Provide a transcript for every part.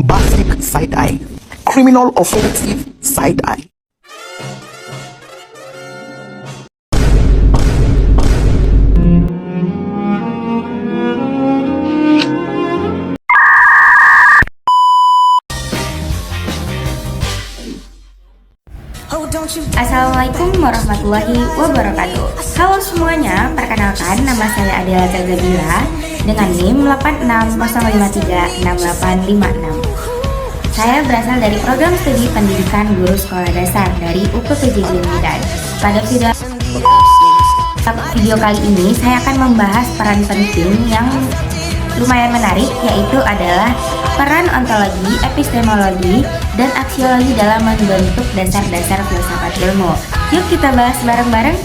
bombastic side eye, criminal offensive side eye. Assalamualaikum warahmatullahi wabarakatuh. Halo semuanya, perkenalkan nama saya Adela Zagabila dengan NIM 860536856. Saya berasal dari program studi pendidikan guru sekolah dasar dari UPPJJ Medan. Pada video kali ini saya akan membahas peran penting yang lumayan menarik, yaitu adalah peran ontologi, epistemologi, dan aksiologi dalam membentuk dasar-dasar filsafat ilmu. Yuk kita bahas bareng-bareng.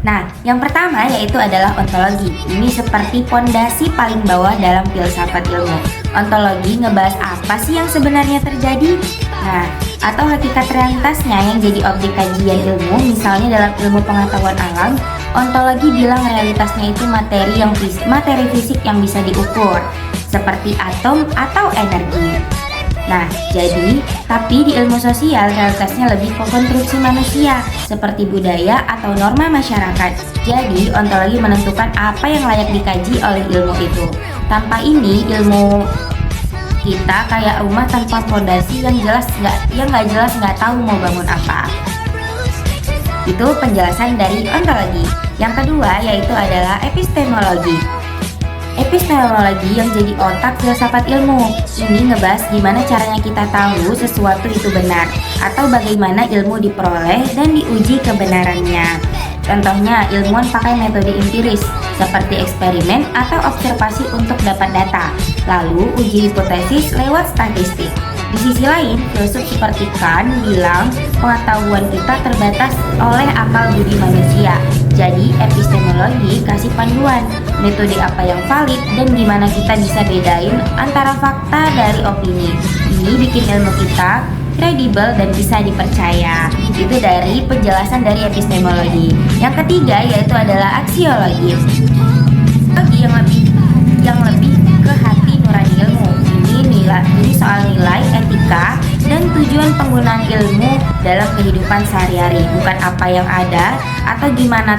Nah, yang pertama yaitu adalah ontologi. Ini seperti pondasi paling bawah dalam filsafat ilmu. Ontologi ngebahas apa sih yang sebenarnya terjadi? Nah, atau hakikat realitasnya yang jadi objek kajian ilmu. Misalnya dalam ilmu pengetahuan alam, ontologi bilang realitasnya itu materi fisik yang bisa diukur, seperti atom atau energi. Nah, tapi di ilmu sosial realitasnya lebih ke konstruksi manusia, seperti budaya atau norma masyarakat. Jadi, ontologi menentukan apa yang layak dikaji oleh ilmu itu. Tanpa ini, ilmu kita kayak rumah tanpa fondasi yang nggak jelas nggak tahu mau bangun apa. Itu penjelasan dari ontologi. Yang kedua yaitu adalah epistemologi. Epistemologi yang jadi otak filsafat ilmu. Ini ngebahas gimana caranya kita tahu sesuatu itu benar, atau bagaimana ilmu diperoleh dan diuji kebenarannya. Contohnya, ilmuwan pakai metode empiris seperti eksperimen atau observasi untuk dapat data, lalu uji hipotesis lewat statistik. Di sisi lain, filsuf seperti Kant bilang pengetahuan kita terbatas oleh akal budi manusia. Jadi, epistemologi kasih panduan metode apa yang valid dan gimana kita bisa bedain antara fakta dari opini. Ini bikin ilmu kita kredibel dan bisa dipercaya. Itu dari penjelasan dari epistemologi. Yang ketiga yaitu adalah aksiologi. Yang lebih ke hati nurani ilmu. Ini soal nilai, etika, dan tujuan penggunaan ilmu dalam kehidupan sehari-hari. Bukan apa yang ada atau gimana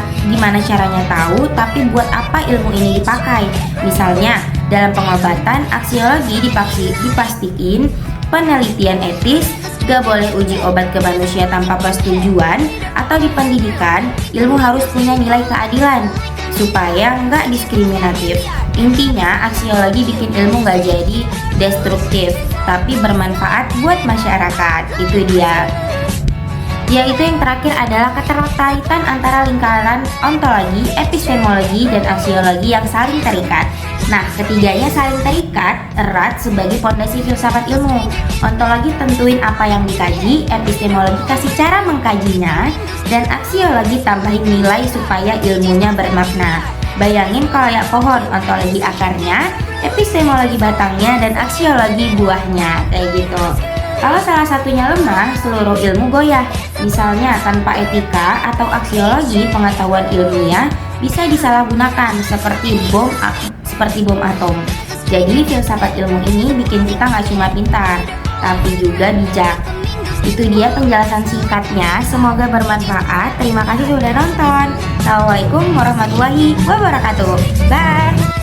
caranya tahu, tapi buat apa ilmu ini dipakai. Misalnya, dalam pengobatan, aksiologi dipastiin penelitian etis, gak boleh uji obat ke manusia tanpa persetujuan, atau di pendidikan, ilmu harus punya nilai keadilan supaya nggak diskriminatif. Intinya, aksiologi bikin ilmu nggak jadi destruktif, tapi bermanfaat buat masyarakat. Itu dia. Yaitu yang terakhir adalah keterkaitan antara lingkaran ontologi, epistemologi, dan aksiologi yang saling terikat. Nah, ketiganya saling terikat erat sebagai fondasi filsafat ilmu. Ontologi tentuin apa yang dikaji, epistemologi kasih cara mengkajinya, dan aksiologi tambahin nilai supaya ilmunya bermakna. Bayangin kalau ya pohon, ontologi akarnya, epistemologi batangnya, dan aksiologi buahnya, kayak gitu. Kalau salah satunya lemah, seluruh ilmu goyah. Misalnya tanpa etika atau aksiologi, pengetahuan ilmiah bisa disalahgunakan seperti bom atom. Jadi filsafat ilmu ini bikin kita nggak cuma pintar, tapi juga bijak. Itu dia penjelasan singkatnya, semoga bermanfaat. Terima kasih sudah nonton. Assalamualaikum warahmatullahi wabarakatuh. Bye.